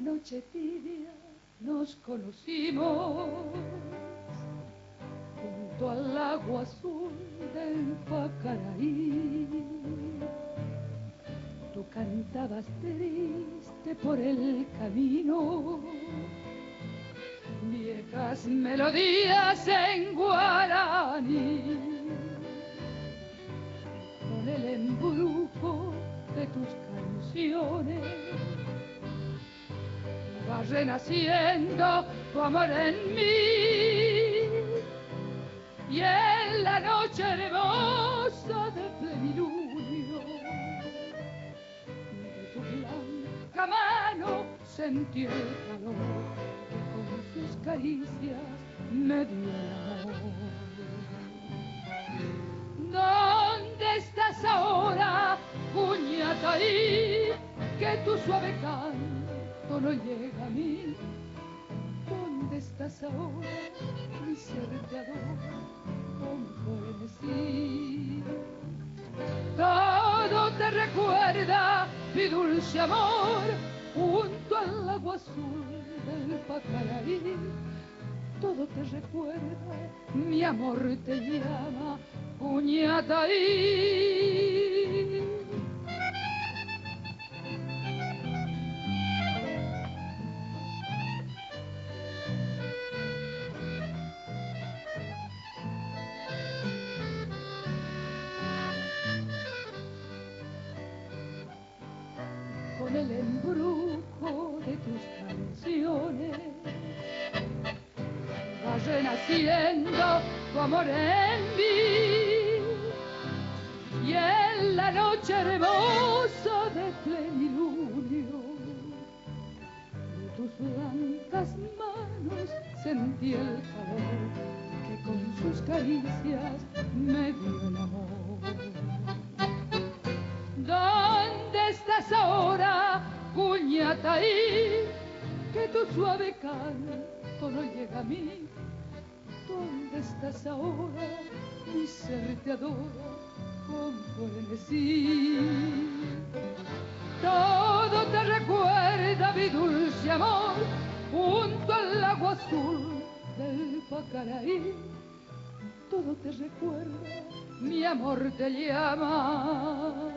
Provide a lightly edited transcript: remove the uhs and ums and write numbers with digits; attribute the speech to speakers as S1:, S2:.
S1: noche tibia nos conocimos junto al lago azul del Pacaraí. Tú cantabas triste por el camino viejas melodías en guaraní, con el embrujo de tus canciones va renaciendo tu amor en mí, y en la noche hermosa de plenilunio de tu blanca mano sentí el calor que con sus caricias me dio el amor. ¿Dónde estás ahora, Puñataí? Que tu suave canto no llega a mí. ¿Dónde estás ahora, mi ser te adora con frenesí? Todo te recuerda, mi dulce amor, junto al lago azul del Pacaraí. Todo te recuerda, mi amor te llama, Puñataí. Con el embrujo de tus canciones va renaciendo tu amor en mí, y en la noche hermosa de plenilunio de tus blancas manos sentí el calor que con sus caricias me dio el amor. ¿Dónde estás ahora, Puñataí? Que tu suave canto no llega a mí. ¿Dónde estás ahora? Mi ser te adora con frenesí. Todo te recuerda, mi dulce amor, junto al lago azul del Pacaraí. Todo te recuerda, mi amor te llama.